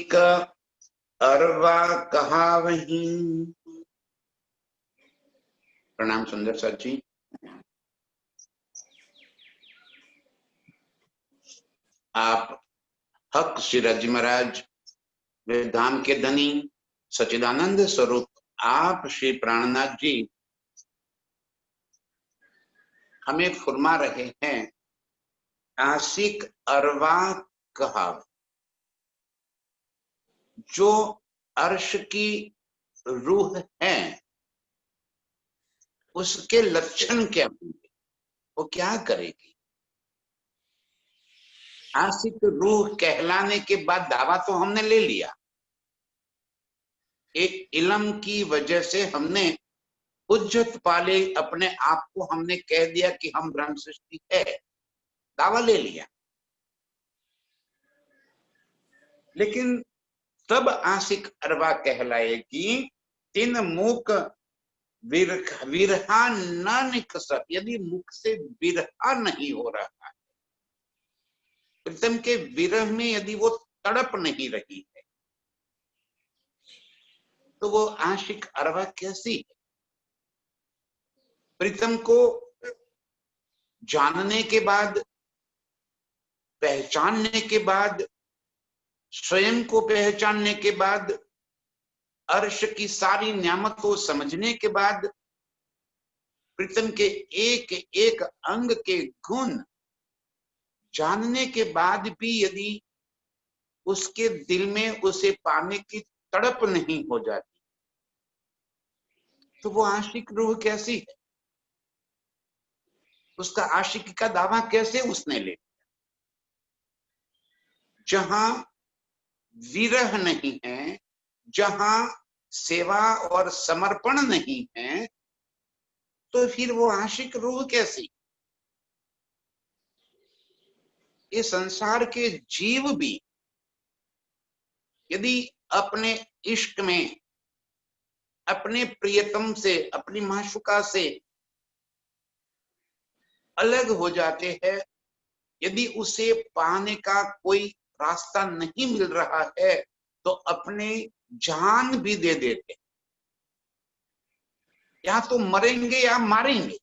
आशिक अरवा कहावही। प्रणाम सुंदर सर जी। आप हक सिराज महाराज वे धाम के धनी सच्चिदानंद स्वरूप आप श्री प्राणनाथ जी हमें फरमा रहे हैं आशिक अरवा कहाव। जो अर्श की रूह है उसके लक्षण क्या होंगे, वो क्या करेगी। आशिक रूह कहलाने के बाद दावा तो हमने ले लिया, एक इल्म की वजह से हमने उज्जत पाले अपने आप को हमने कह दिया कि हम ब्रह्म सृष्टि है, दावा ले लिया। लेकिन तब आशिक अरवा कहलाएगी तीन मुख विरहा न निकसत। यदि मुख से विरहा नहीं हो रहा है, प्रीतम के विरह में यदि वो तड़प नहीं रही है, तो वो आशिक अरवा कैसी है। प्रीतम को जानने के बाद, पहचानने के बाद, स्वयं को पहचानने के बाद, अर्श की सारी न्यामतों समझने के बाद, प्रीतम के एक एक अंग के गुण जानने के बाद भी यदि उसके दिल में उसे पाने की तड़प नहीं हो जाती, तो वो आशिक रूह कैसी है। उसका आशिकी का दावा कैसे उसने ले लिया। जहां विरह नहीं है, जहां सेवा और समर्पण नहीं है, तो फिर वो आशिक रूह कैसी। ये संसार के जीव भी यदि अपने इश्क में अपने प्रियतम से, अपनी माशुका से अलग हो जाते हैं, यदि उसे पाने का कोई रास्ता नहीं मिल रहा है, तो अपने जान भी दे देते, या तो मरेंगे या मारेंगे,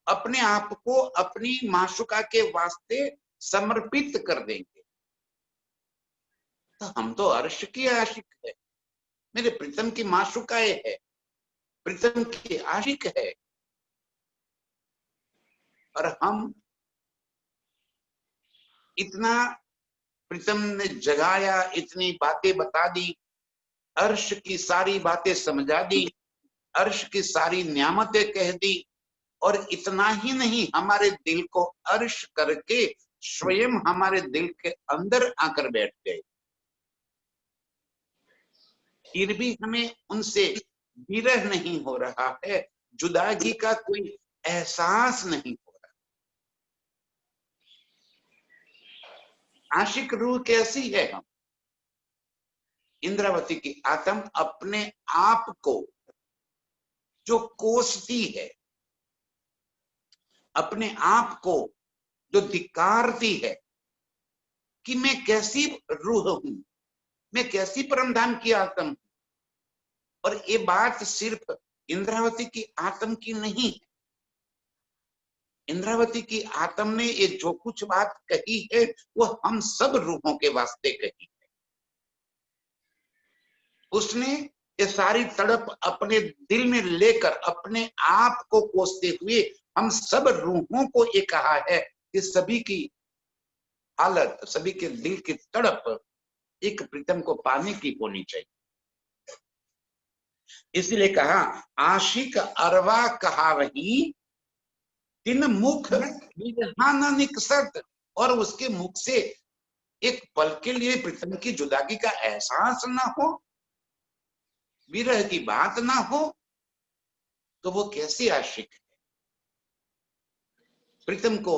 अपने आप को अपनी माशुका के वास्ते समर्पित कर देंगे। तो हम तो अर्श की आशिक है, मेरे प्रीतम की माशुकाए है, प्रीतम की आशिक है, और हम इतना प्रीतम ने जगाया, इतनी बातें बता दी, अर्श की सारी बातें समझा दी, अर्श की सारी न्यामतें कह दी, और इतना ही नहीं हमारे दिल को अर्श करके स्वयं हमारे दिल के अंदर आकर बैठ गए। फिर भी हमें उनसे विरह नहीं हो रहा है, जुदागी का कोई एहसास नहीं हो रहा। आशिक रूह कैसी है। हम इंद्रावती की आत्म अपने आप को जो कोसती है, अपने आप को जो धिक्कारती है कि मैं कैसी रूह हूं, मैं कैसी परमधाम की आत्म हूं। और ये बात सिर्फ इंद्रावती की आत्म की नहीं है, इंद्रावती की आत्म ने ये जो कुछ बात कही है वो हम सब रूहों के वास्ते कही है। उसने ये सारी तड़प अपने दिल में लेकर अपने आप को कोसते हुए हम सब रूहों को ये कहा है कि सभी की हालत, सभी के दिल की तड़प एक प्रीतम को पाने की होनी चाहिए। इसलिए कहा आशिक अरवा कहावही तीन मुख विरहान निकसत। और उसके मुख से एक पल के लिए प्रीतम की जुदागी का एहसास ना हो, विरह की बात ना हो, तो वो कैसी आशिक है। प्रीतम को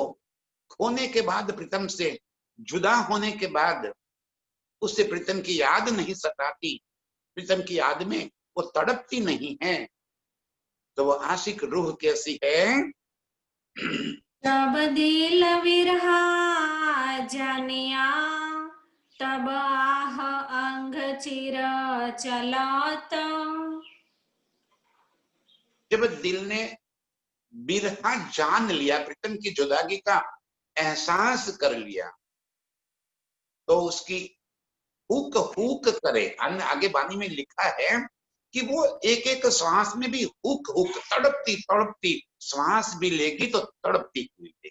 खोने के बाद, प्रीतम से जुदा होने के बाद उससे प्रीतम की याद नहीं सताती, प्रीतम की याद में वो तड़पती नहीं है, तो वो आशिक रूह कैसी है। जब दिल विरहा जानिया तब आह अंग चिर चलत। जब दिल ने बिरहा जान लिया, प्रीतम की जुदागी का एहसास कर लिया, तो उसकी हुक हुक करे। आगे वाणी में लिखा है कि वो एक एक श्वास में भी हुक हुक तड़पती तड़पती श्वास भी लेगी तो तड़पती हुई लेगी।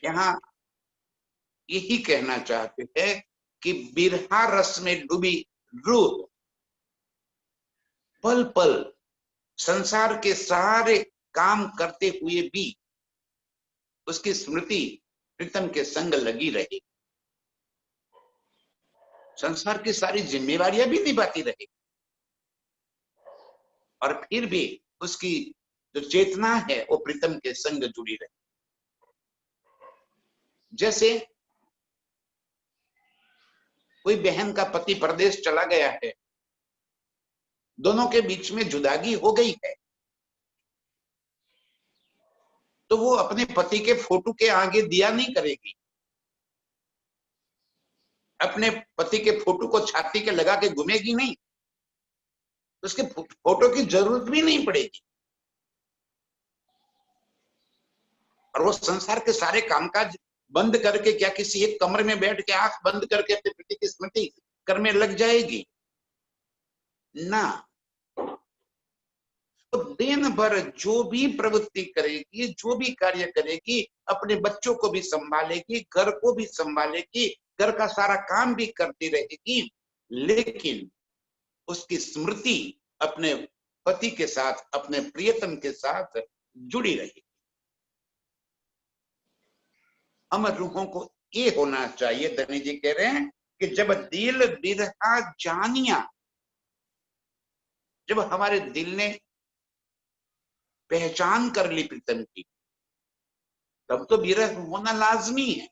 यहाँ यही कहना चाहते हैं कि बिरहा रस में डूबी रूह पल पल संसार के सारे काम करते हुए भी उसकी स्मृति प्रीतम के संग लगी रही, संसार की सारी जिम्मेवारियां भी निभाती रही, और फिर भी उसकी जो चेतना है वो प्रीतम के संग जुड़ी रही। जैसे कोई बहन का पति परदेश चला गया है, दोनों के बीच में जुदागी हो गई है, तो वो अपने पति के फोटो के आगे दिया नहीं करेगी, अपने पति के फोटो को छाती के लगा के घूमेगी नहीं, उसके फोटो की जरूरत भी नहीं पड़ेगी, और वो संसार के सारे कामकाज बंद करके क्या किसी एक कमरे में बैठ के आंख बंद करके अपने पति की स्मृति करने लग जाएगी ना। तो दिन भर जो भी प्रवृत्ति करेगी, जो भी कार्य करेगी, अपने बच्चों को भी संभालेगी, घर को भी संभालेगी, घर का सारा काम भी करती रहेगी, लेकिन उसकी स्मृति अपने पति के साथ, अपने प्रियतम के साथ जुड़ी रहेगी। अमर रूहों को ये होना चाहिए, धनी जी कह रहे हैं कि जब दिल बिरहा जानिया, जब हमारे दिल ने पहचान कर ली प्रीतम की, तब तो विरह होना लाजमी है।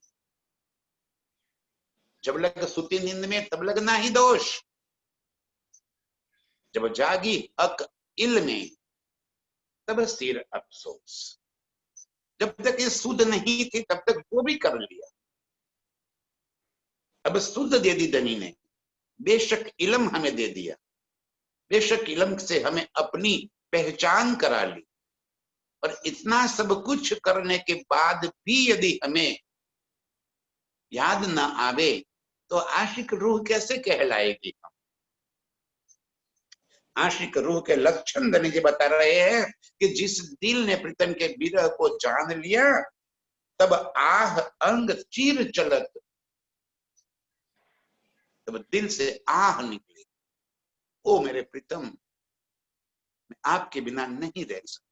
जब लग सुती नींद में तब लगना ही दोष, जब जागी हक इल में तब सिर अफसोस। जब तक ये शुद्ध नहीं थी तब तक वो भी कर लिया, अब शुद्ध दे दी धनी ने, बेशक इलम हमें दे दिया, बेशक इलम से हमें अपनी पहचान करा ली, और इतना सब कुछ करने के बाद भी यदि हमें याद न आवे तो आशिक रूह कैसे कहलाएगी। हम आशिक रूह के लक्षण धनी जी बता रहे हैं कि जिस दिल ने प्रीतम के विरह को जान लिया, तब आह अंग चीर चलत, तब दिल से आह निकली, ओ मेरे प्रीतम, मैं आपके बिना नहीं रह सकता।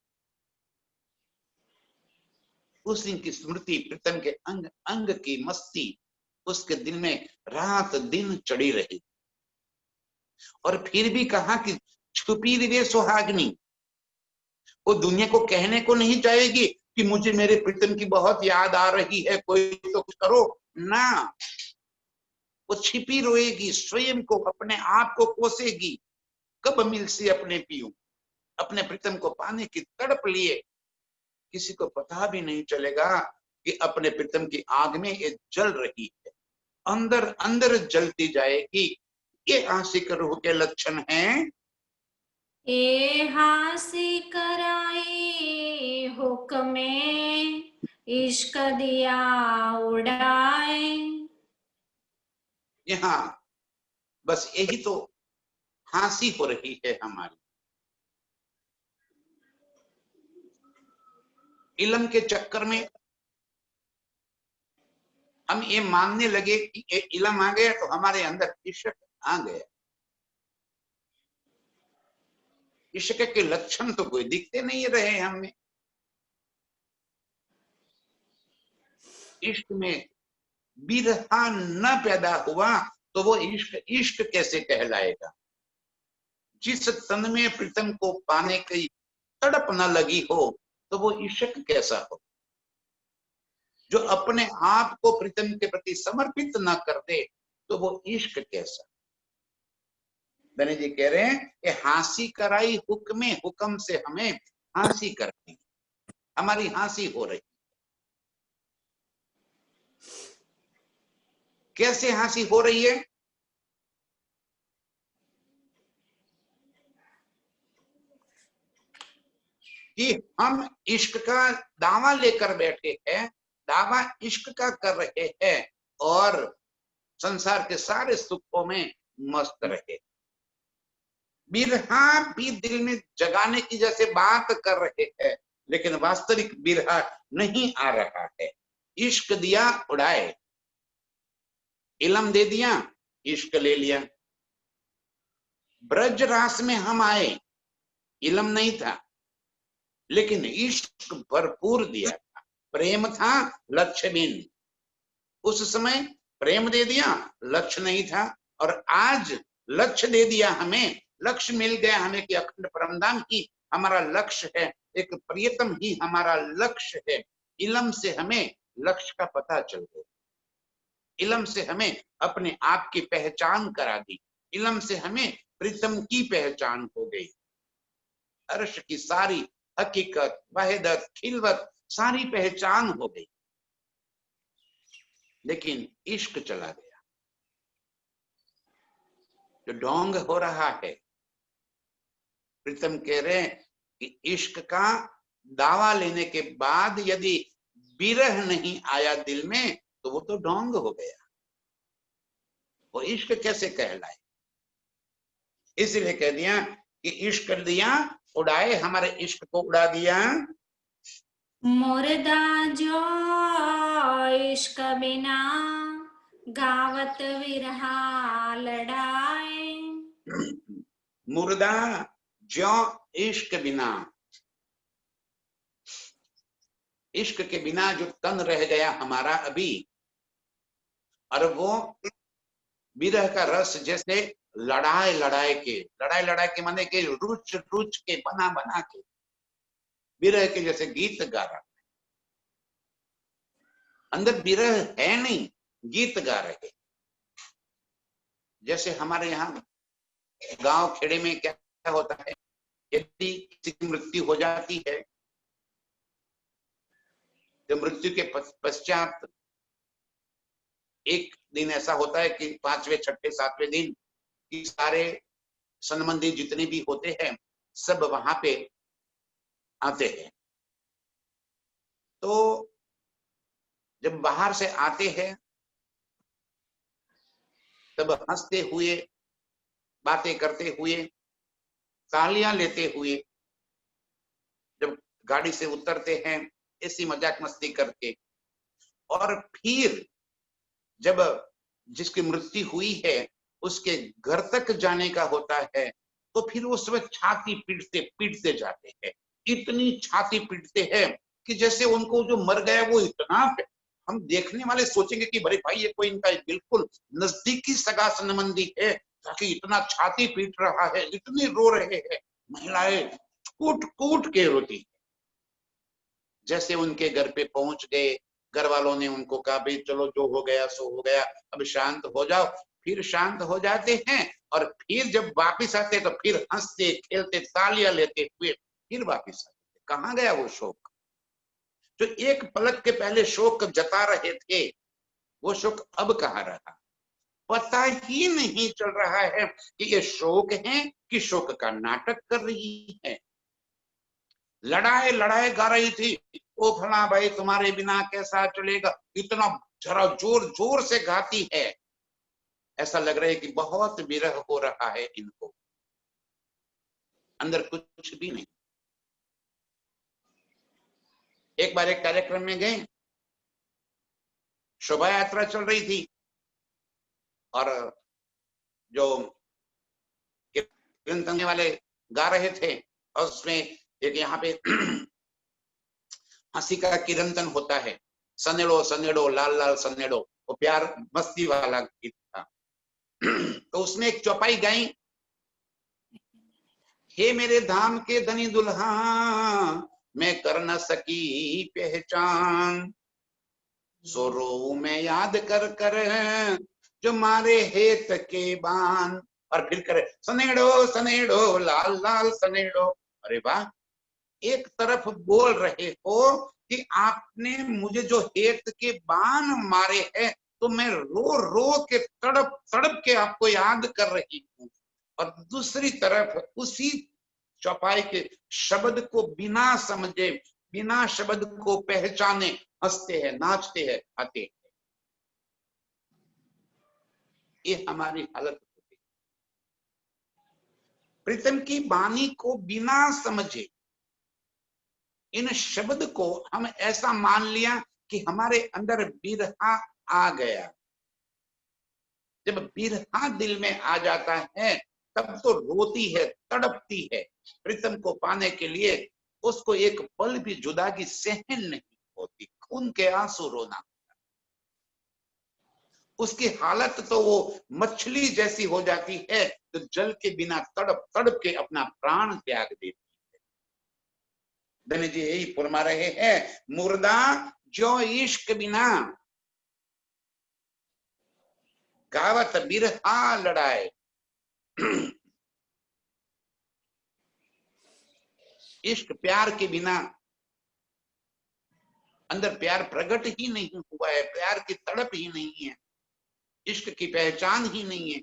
उस दिन की स्मृति, प्रीतम के अंग अंग की मस्ती उसके दिल में रात दिन चढ़ी रही, और फिर भी कहा कि छुपी रहे सुहागनी, वो दुनिया को कहने को नहीं चाहेगी कि मुझे मेरे प्रीतम की बहुत याद आ रही है, कोई तो कुछ करो ना। वो छिपी रोएगी, स्वयं को अपने आप को कोसेगी, कब मिल से अपने पीऊं, अपने प्रीतम को पाने की तड़प लिए किसी को पता भी नहीं चलेगा कि अपने प्रीतम की आग में ये जल रही है, अंदर अंदर जलती जाएगी। ये आशिक रूह के लक्षण हैं। ए हासी कराए हुक्मे इश्क दिया उड़ाए। यहाँ बस यही तो हंसी हो रही है हमारी। इलम के चक्कर में हम ये मानने लगे कि ये इलम आ गया तो हमारे अंदर इश्क आ गया। इश्क के लक्षण तो कोई दिखते नहीं रहे हमें। इश्क में बिरहा न पैदा हुआ तो वो इश्क इश्क कैसे कहलाएगा। जिस तन में प्रीतम को पाने की तड़प न लगी हो तो वो इश्क कैसा हो। जो अपने आप को प्रीतम के प्रति समर्पित न कर दे तो वो इश्क कैसा। धनी जी कह रहे हैं कि हंसी कराई हुक्म, हुक्म से हमें हंसी करनी, हमारी हंसी हो रही। कैसे हंसी हो रही है? कि हम इश्क का दावा लेकर बैठे हैं, दावा इश्क का कर रहे हैं और संसार के सारे सुखों में मस्त रहे। बिरहा भी दिल में जगाने की जैसे बात कर रहे हैं, लेकिन वास्तविक बिरहा नहीं आ रहा है। इश्क दिया उड़ाए, इलम दे दिया, इश्क ले लिया। ब्रज रास में हम आए, इलम नहीं था, लेकिन इश्क भरपूर दिया था, प्रेम था लक्ष्यहीन। उस समय प्रेम दे दिया, लक्ष्य नहीं था, और आज लक्ष्य दे दिया हमें, लक्ष्य मिल गया हमें कि अखंड परमधाम ही हमारा लक्ष्य है, एक प्रियतम ही हमारा लक्ष्य है। इलम से हमें लक्ष्य का पता चल गया, इलम से हमें अपने आप की पहचान करा दी, इलम से हमें प्रीतम की पहचान हो गई। अर्श की सारी हकीकत, वहदत, खिलवत सारी पहचान हो गई, लेकिन इश्क चला गया। जो ढोंग हो रहा है, प्रीतम कह रहे हैं कि इश्क का दावा लेने के बाद यदि विरह नहीं आया दिल में तो वो तो ढोंग हो गया, वो इश्क कैसे कहलाए। इसलिए कह दिया कि इश्क दिया उड़ाए, हमारे इश्क को उड़ा दिया। मुर्दा जो इश्क बिना गावत विरहा लड़ाए। मुर्दा जो इश्क बिना, इश्क के बिना जो तन रह गया हमारा अभी, और वो विरह का रस जैसे लड़ाए लड़ाए के माने के रुच रुच के बना बना के विरह के जैसे गीत गा रहा है। अंदर विरह है नहीं, गीत गा रहे। जैसे हमारे यहाँ गांव खेड़े में क्या होता है, यदि किसी की मृत्यु हो जाती है तो मृत्यु के पश्चात एक दिन ऐसा होता है कि 5वें 6ठे 7वें दिन कि सारे संबंधी जितने भी होते हैं सब वहां पे आते हैं। तो जब बाहर से आते हैं तब हंसते हुए, बातें करते हुए, तालियां लेते हुए जब गाड़ी से उतरते हैं, ऐसी मजाक मस्ती करके, और फिर जब जिसकी मृत्यु हुई है उसके घर तक जाने का होता है तो फिर उस समय छाती पीटते पीटते जाते हैं, इतनी छाती पीटते हैं कि जैसे उनको जो मर गया वो इतना, हम देखने वाले सोचेंगे कि बड़े भाई ये कोई इनका बिल्कुल नजदीकी सगा संबंधी है, ताकि इतना छाती पीट रहा है, इतनी रो रहे हैं। महिलाएं कूट कूट के रोती, जैसे उनके घर पे पहुंच गए, घर वालों ने उनको कहा भाई चलो जो हो गया सो हो गया, अब शांत हो जाओ। फिर शांत हो जाते हैं और फिर जब वापिस आते तो फिर हंसते खेलते तालियां लेते हुए फिर वापिस आते। कहाँ गया वो शोक जो एक पलक के पहले शोक जता रहे थे, वो शोक अब कहाँ रहा? पता ही नहीं चल रहा है कि ये शोक है कि शोक का नाटक कर रही है। लड़ाए लड़ाए गा रही थी, ओ फला भाई तुम्हारे बिना कैसा चलेगा, इतना जरा जोर जोर से गाती है, ऐसा लग रहा है कि बहुत विरह हो रहा है इनको, अंदर कुछ भी नहीं। एक बार एक कार्यक्रम में गए, शोभा यात्रा चल रही थी और जो कीर्तन वाले गा रहे थे और उसमें एक यहाँ पे हंसी का कीर्तन होता है, सनेड़ो सनेड़ो लाल लाल सनेड़ो, वो प्यार मस्ती वाला गीत था। तो उसमें एक चौपाई गाई, हे मेरे धाम के धनी दुल्हा मैं कर न सकी पहचान, सो रो मैं याद कर कर जो मारे हेत के बान, और फिर करे सनेड़ो सनेड़ो लाल लाल सनेड़ो। अरे वाह, एक तरफ बोल रहे हो कि आपने मुझे जो हेत के बाण मारे हैं तो मैं रो रो के तड़प तड़प के आपको याद कर रही हूं, और दूसरी तरफ उसी चौपाई के शब्द को बिना समझे, बिना शब्द को पहचाने हंसते हैं, नाचते हैं, खाते हैं। ये हमारी हालत होती है। प्रीतम की वाणी को बिना समझे, इन शब्द को हम ऐसा मान लिया कि हमारे अंदर बिरहा आ गया। जब बिरहा दिल में आ जाता है तब तो रोती है, तड़पती है। प्रीतम को पाने के लिए उसको एक पल भी जुदाई सहन नहीं होती, खून के आंसू रोना। उसकी हालत तो वो मछली जैसी हो जाती है तो जल के बिना तड़प तड़प के अपना प्राण त्याग देती है। धनी जी यही फरमा रहे हैं, मुर्दा जो इश्क बिना गावत बिरहा लड़ाए। इश्क प्यार के बिना, अंदर प्यार प्रकट ही नहीं हुआ है, प्यार की तड़प ही नहीं है, इश्क की पहचान ही नहीं है,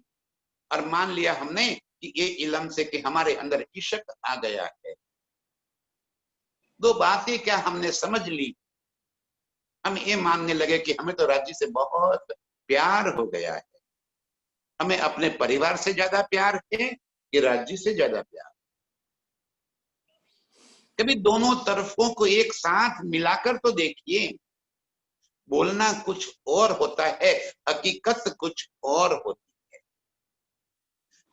और मान लिया हमने कि ये इलम से कि हमारे अंदर इश्क आ गया है। दो बातें क्या हमने समझ ली, हम ये मानने लगे कि हमें तो राज्य से बहुत प्यार हो गया है, हमें अपने परिवार से ज्यादा प्यार है कि राज्य से ज्यादा प्यार। कभी दोनों तरफों को एक साथ मिलाकर तो देखिए, बोलना कुछ और होता है, हकीकत कुछ और होती है।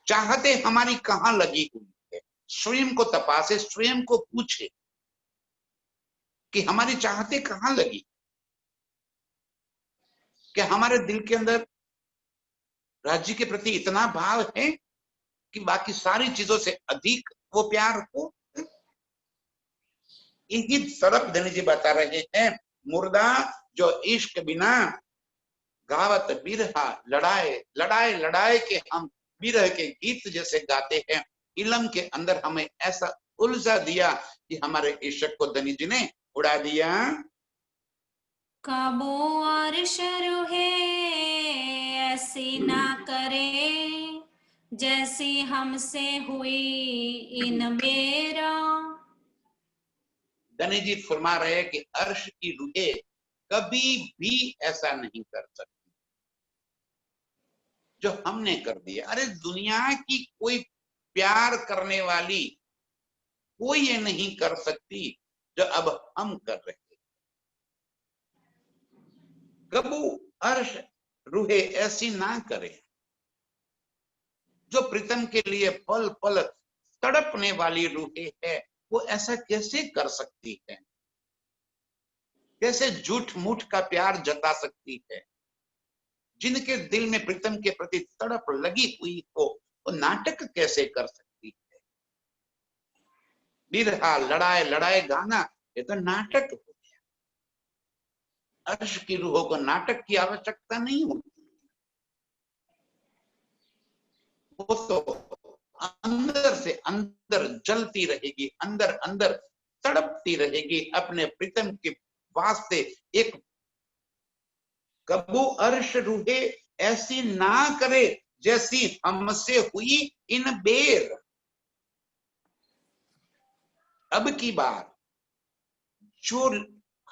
चाहते हमारी कहां लगी हुई है, स्वयं को तपासे, स्वयं को पूछे कि हमारी चाहते कहां लगी। क्या हमारे दिल के अंदर राज्य के प्रति इतना भाव है कि बाकी सारी चीजों से अधिक वो प्यार हो। यही तरफ धनी जी बता रहे हैं, मुर्दा जो इश्क बिना गावत बिरहा लड़ाए। लड़ाए लड़ाए के हम बिरह के गीत जैसे गाते हैं। इलम के अंदर हमें ऐसा उलझा दिया कि हमारे इश्क को धनी जी ने उड़ा दिया। कबो अर्श रूहे ऐसी ना करे, जैसी हमसे हुई इन बेरा। धनी जी फरमा रहे कि अर्श की रूहे कभी भी ऐसा नहीं कर सकती जो हमने कर दिया। अरे दुनिया की कोई प्यार करने वाली कोई ये नहीं कर सकती जो अब हम कर रहे हैं। कबू अर्श रूहे ऐसी ना करे, जो प्रीतम के लिए पल पल तड़पने वाली रूहे है, वो ऐसा कैसे कर सकती है, कैसे झूठ मूठ का प्यार जता सकती है। जिनके दिल में प्रीतम के प्रति तड़प लगी हुई हो, वो नाटक कैसे कर सकती है। बिरहा लड़ाए लड़ाए गाना, ये तो नाटक हो गया। अर्श की रूहों को नाटक की आवश्यकता नहीं होती, वो तो अंदर से अंदर जलती रहेगी, अंदर अंदर तड़पती रहेगी अपने प्रीतम के वास्ते। एक कबू अर्श रूहे ऐसी ना करे जैसी हमसे हुई इन बेर। अब की बार जो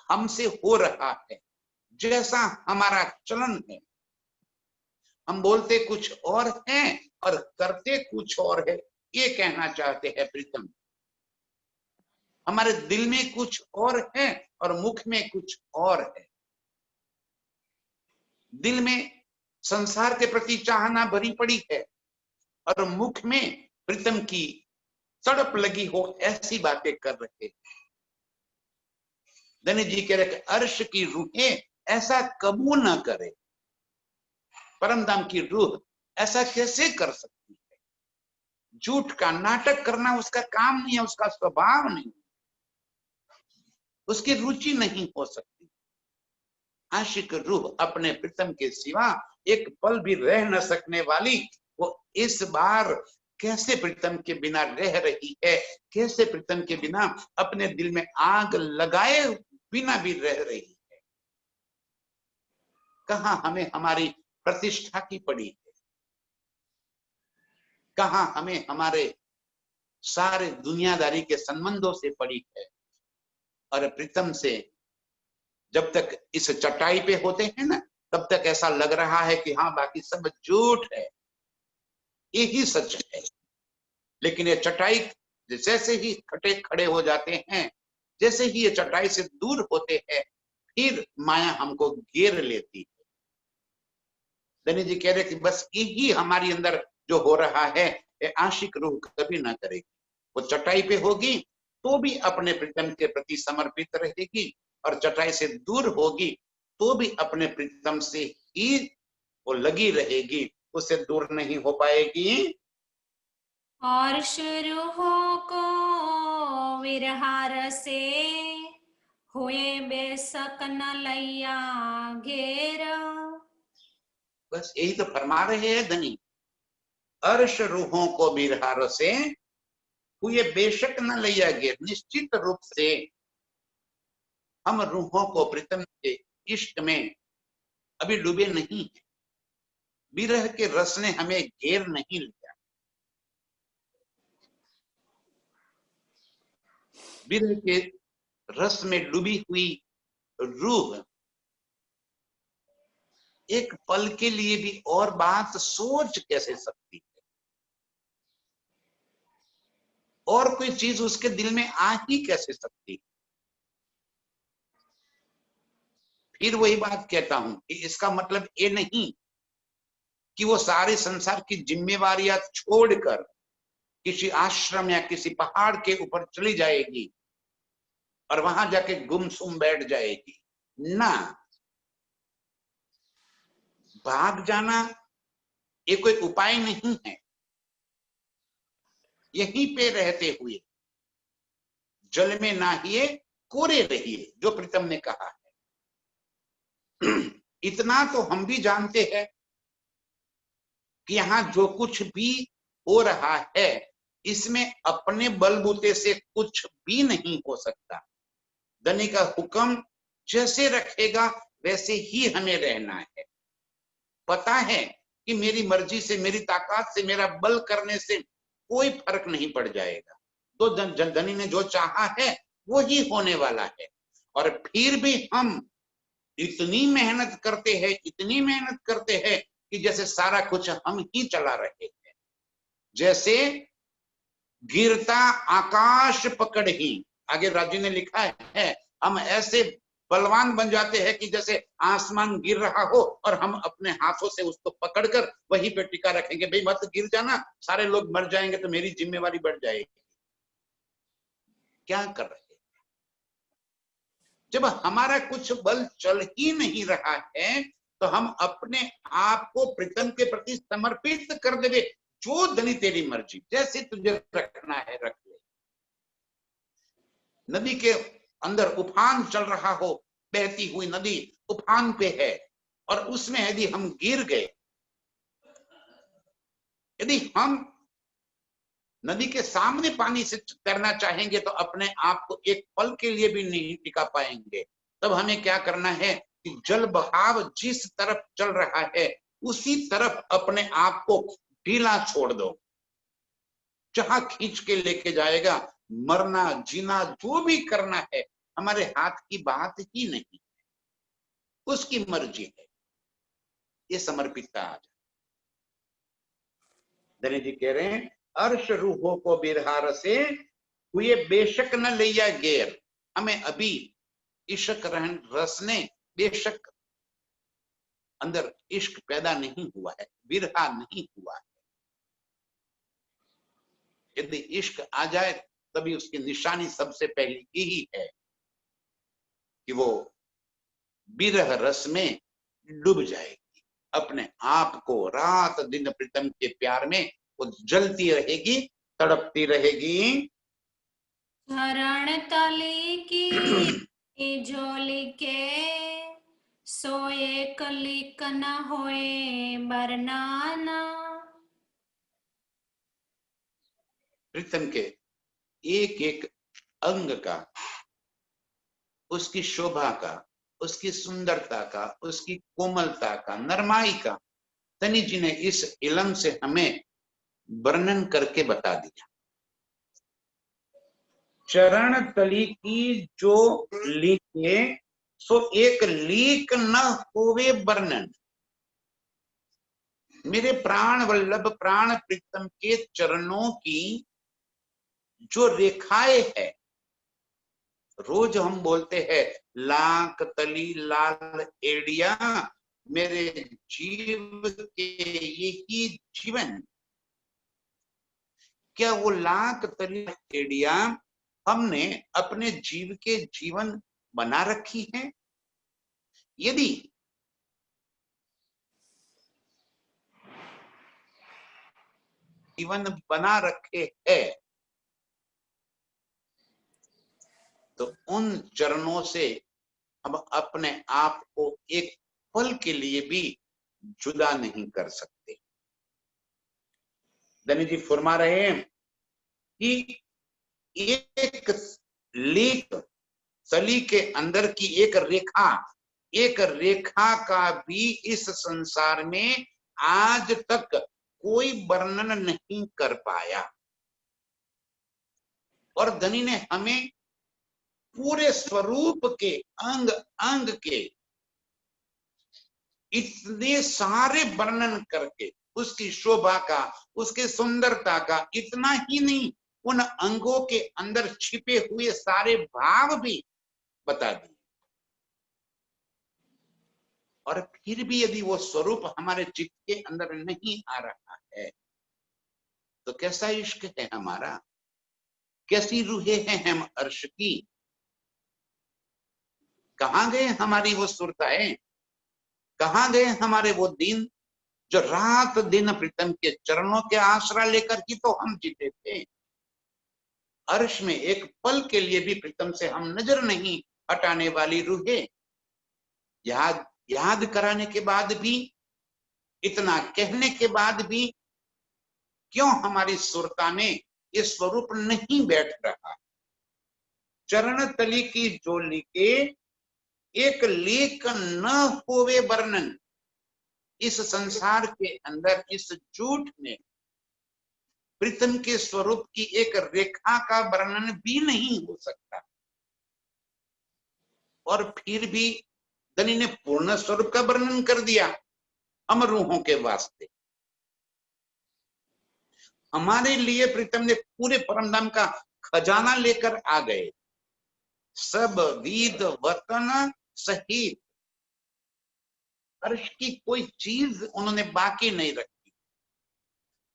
हमसे हो रहा है, जैसा हमारा चलन है, हम बोलते कुछ और हैं और करते कुछ और है, ये कहना चाहते हैं प्रीतम। हमारे दिल में कुछ और है और मुख में कुछ और है। दिल में संसार के प्रति चाहना भरी पड़ी है और मुख में प्रीतम की तड़प लगी हो ऐसी बातें कर रहे। धनी जी कह रहे अर्श की रूहें ऐसा कबू न करे, परमधाम की रूह ऐसा कैसे कर सकती है। झूठ का नाटक करना उसका काम नहीं है, उसका स्वभाव नहीं, उसकी रुचि नहीं हो सकती। आशिक रूह अपने प्रीतम के सिवा एक पल भी रह न सकने वाली, वो इस बार कैसे प्रीतम के बिना रह रही है, कैसे प्रीतम के बिना अपने दिल में आग लगाए बिना भी रह रही है। कहाँ हमें हमारी प्रतिष्ठा की पड़ी है, कहाँ हमें हमारे सारे दुनियादारी के संबंधों से पड़ी है। और प्रीतम से जब तक इस चटाई पे होते हैं ना, तब तक ऐसा लग रहा है कि हाँ बाकी सब झूठ है, यही सच है। लेकिन ये चटाई जैसे ही खटे खड़े हो जाते हैं, जैसे ही ये चटाई से दूर होते हैं, फिर माया हमको घेर लेती है। धनी जी कह रहे कि बस यही हमारी अंदर जो हो रहा है, ये आशिक रूह कभी ना करेगी। वो चटाई पे होगी तो भी अपने प्रीतम के प्रति समर्पित रहेगी, और चटाई से दूर होगी तो भी अपने प्रीतम से ही वो लगी रहेगी, उससे दूर नहीं हो पाएगी। और शुरू को विरहार से हुए बेसक न लैया घेर। बस यही तो फरमा रहे हैं धनी, अर्श रूहों को बिरहार से हुए बेशक न लैया घेर। निश्चित रूप से हम रूहों को प्रीतम के इश्क में अभी डूबे नहीं है। विरह के रस ने हमें घेर नहीं लिया। विरह के रस में डूबी हुई रूह एक पल के लिए भी और बात सोच कैसे सकती है, और कोई चीज उसके दिल में आ ही कैसे सकती है। फिर वही बात कहता हूं कि इसका मतलब ये नहीं कि वो सारे संसार की जिम्मेवारियां छोड़कर किसी आश्रम या किसी पहाड़ के ऊपर चली जाएगी और वहां जाके गुमसुम बैठ जाएगी ना। भाग जाना ये कोई उपाय नहीं है। यहीं पे रहते हुए जल में नहाइए कोरे रहिए, जो प्रीतम ने कहा है। इतना तो हम भी जानते हैं कि यहाँ जो कुछ भी हो रहा है, इसमें अपने बलबूते से कुछ भी नहीं हो सकता। धनी का हुक्म जैसे रखेगा वैसे ही हमें रहना है। पता है कि मेरी मर्जी से, मेरी ताकत से, मेरा बल करने से कोई फर्क नहीं पड़ जाएगा। तो धनी ने जो चाहा है वो ही होने वाला है। और फिर भी हम इतनी मेहनत करते हैं, इतनी मेहनत करते हैं कि जैसे सारा कुछ हम ही चला रहे हैं। जैसे गिरता आकाश पकड़ ही, आगे राजू ने लिखा है, हम ऐसे बलवान बन जाते हैं कि जैसे आसमान गिर रहा हो और हम अपने हाथों से उसको पकड़कर वहीं पे टिका रखेंगे। भाई मत गिर जाना, सारे लोग मर जाएंगे तो मेरी जिम्मेवारी बढ़ जाएगी। क्या कर रहे हैं? जब हमारा कुछ बल चल ही नहीं रहा है तो हम अपने आप को प्रीतम के प्रति समर्पित कर देंगे। जो धनी तेरी मर्जी, जैसे तुझे रखना है रख ले। नदी के अंदर उफान चल रहा हो, बहती हुई नदी उफान पे है, और उसमें यदि हम गिर गए, यदि हम नदी के सामने पानी से तैरना चाहेंगे तो अपने आप को एक पल के लिए भी नहीं टिका पाएंगे। तब हमें क्या करना है कि जल बहाव जिस तरफ चल रहा है उसी तरफ अपने आप को ढीला छोड़ दो। जहां खींच के लेके जाएगा, मरना जीना जो भी करना है हमारे हाथ की बात ही नहीं, उसकी मर्जी है। ये समर्पितता आ जाए। धनी जी कह रहे हैं, अर्श रूहों को बिरहार से हुए बेशक न लिया गेर। हमें अभी इश्क रहन रस ने बेशक अंदर इश्क पैदा नहीं हुआ है, बिरहा नहीं हुआ है। यदि इश्क आ जाए तभी उसकी निशानी सबसे पहली यही है कि वो बिरह रस में डूब जाएगी। अपने आप को रात दिन प्रीतम के प्यार में वो जलती रहेगी, तड़पती रहेगी। चरण तली की झोली के सोए कलिक न होए बरनाना। प्रीतम के एक एक अंग का, उसकी शोभा का, उसकी सुंदरता का, उसकी कोमलता का, नरमाई का धनी जी ने इस इलम से हमें वर्णन करके बता दिया। चरण तली की जो लीके सो एक लीक न होवे वर्णन। मेरे प्राण वल्लभ प्राण प्रीतम के चरणों की जो रेखाएं है, रोज हम बोलते हैं लाख तली लाल एड़िया, मेरे जीव के यही जीवन। क्या वो लाख तली एड़िया हमने अपने जीव के जीवन बना रखी है? यदि जीवन बना रखे है तो उन चरणों से हम अपने आप को एक पल के लिए भी जुदा नहीं कर सकते। धनी जी फरमा रहे हैं कि एक लेख तली के अंदर की एक रेखा का भी इस संसार में आज तक कोई वर्णन नहीं कर पाया। और धनी ने हमें पूरे स्वरूप के अंग अंग के इतने सारे वर्णन करके उसकी शोभा का, उसके सुंदरता का, इतना ही नहीं उन अंगों के अंदर छिपे हुए सारे भाव भी बता दिए। और फिर भी यदि वो स्वरूप हमारे चित्त के अंदर नहीं आ रहा है तो कैसा इश्क है हमारा, कैसी रूहें हैं हम अर्श की। कहां गए हमारी वो सुरताएं, कहां गए हमारे वो दिन जो रात दिन प्रीतम के चरणों के आसरा लेकर ही तो हम जीते थे। अर्श में एक पल के लिए भी प्रीतम से हम नजर नहीं हटाने वाली रूहें, याद कराने के बाद भी, इतना कहने के बाद भी क्यों हमारी सुरता में ये स्वरूप नहीं बैठ रहा। चरण तली की जो लिखे एक लेख न होवे वर्णन। इस संसार के अंदर इस झूठ में प्रीतम के स्वरूप की एक रेखा का वर्णन भी नहीं हो सकता। और फिर भी धनी ने पूर्ण स्वरूप का वर्णन कर दिया हम रूहों के वास्ते। हमारे लिए प्रीतम ने पूरे परमधाम का खजाना लेकर आ गए, सब विद वतन सहित। अर्श की कोई चीज उन्होंने बाकी नहीं रखी।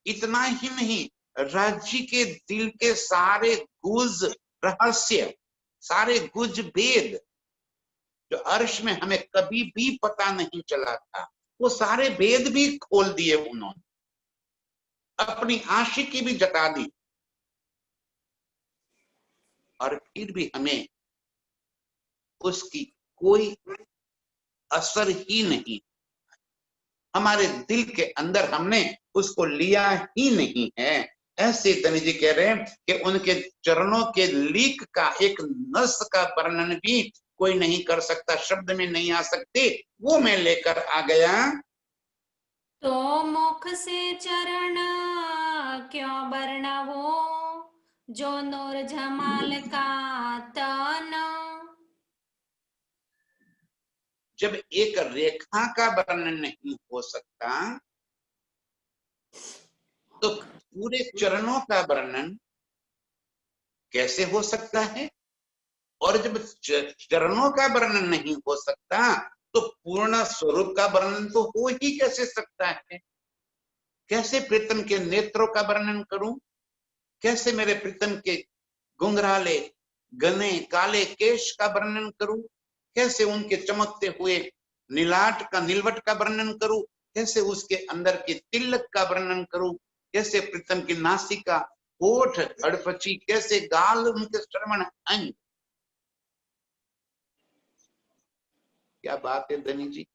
इतना ही नहीं, राज्य के दिल के सारे गुज रहस्य, सारे गुज भेद जो अर्श में हमें कभी भी पता नहीं चला था, वो सारे भेद भी खोल दिए उन्होंने, अपनी आशिकी भी जता दी। और फिर भी हमें उसकी कोई असर ही नहीं, हमारे दिल के अंदर हमने उसको लिया ही नहीं है। ऐसे धनी जी कह रहे हैं कि उनके चरणों के लीक का एक नस का वर्णन भी कोई नहीं कर सकता, शब्द में नहीं आ सकते। वो मैं लेकर आ गया। तो मुख से चरण क्यों वर्णवो, जो नूर जमाल का तन। जब एक रेखा का वर्णन नहीं हो सकता तो पूरे चरणों का वर्णन कैसे हो सकता है? और जब चरणों का वर्णन नहीं हो सकता तो पूर्ण स्वरूप का वर्णन तो हो ही कैसे सकता है? कैसे प्रीतम के नेत्रों का वर्णन करूं? कैसे मेरे प्रीतम के घुंघराले घने काले केश का वर्णन करूं? कैसे उनके चमकते हुए नीलाट का, नीलवट का वर्णन करूं? कैसे उसके अंदर की तिलक का वर्णन करूं? कैसे प्रीतम की नासिका, होठ, हड़पची, कैसे गाल, उनके श्रवण अंग। क्या बात है धनी जी।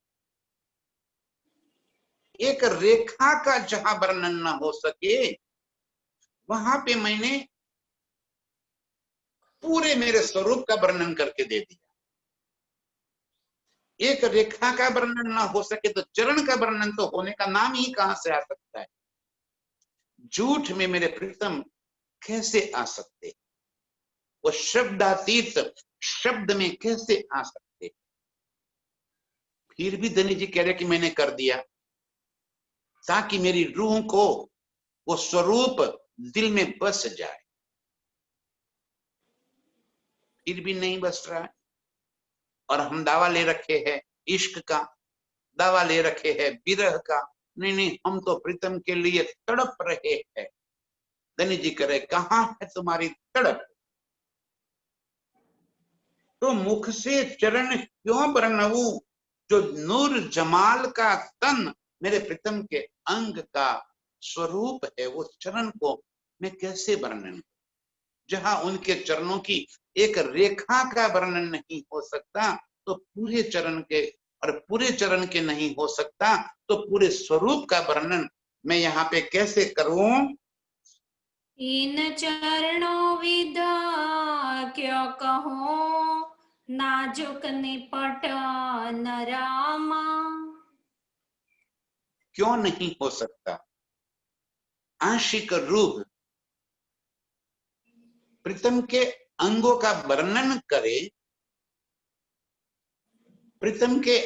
एक रेखा का जहां वर्णन न हो सके वहां पे मैंने पूरे मेरे स्वरूप का वर्णन करके दे दिया। एक रेखा का वर्णन ना हो सके तो चरण का वर्णन तो होने का नाम ही कहां से आ सकता है? झूठ में मेरे प्रीतम कैसे आ सकते? वो शब्दातीत शब्द में कैसे आ सकते? फिर भी धनी जी कह रहे कि मैंने कर दिया, ताकि मेरी रूह को वो स्वरूप दिल में बस जाए। फिर भी नहीं बस रहा है, और हम दावा ले रखे हैं इश्क का, दावा ले रखे हैं विरह का। नहीं नहीं, हम तो प्रीतम के लिए तड़प रहे हैं। धनी जी करे, कहां है तुम्हारी तड़प? तो मुख से चरण क्यों बरनऊं, जो नूर जमाल का तन मेरे प्रीतम के अंग का स्वरूप है, वो चरण को मैं कैसे वर्णन करूं? जहां उनके चरणों की एक रेखा का वर्णन नहीं हो सकता, तो पूरे चरण के, और पूरे चरण के नहीं हो सकता तो पूरे स्वरूप का वर्णन मैं यहाँ पे कैसे करूं? इन चरणों विद क्यों कहो, नाजुक निपट नरामा। क्यों नहीं हो सकता? आशिक रूह प्रीतम के अंगों का वर्णन करे, प्रीतम के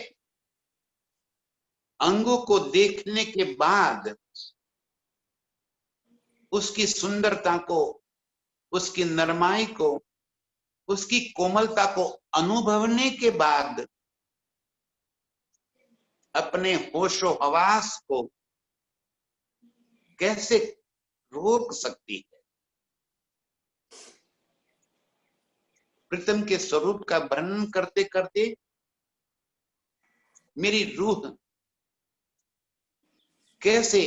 अंगों को देखने के बाद उसकी सुंदरता को, उसकी नरमाई को, उसकी कोमलता को अनुभवने के बाद अपने होशो हवास को कैसे रोक सकती है? प्रीतम के स्वरूप का वर्णन करते करते मेरी रूह कैसे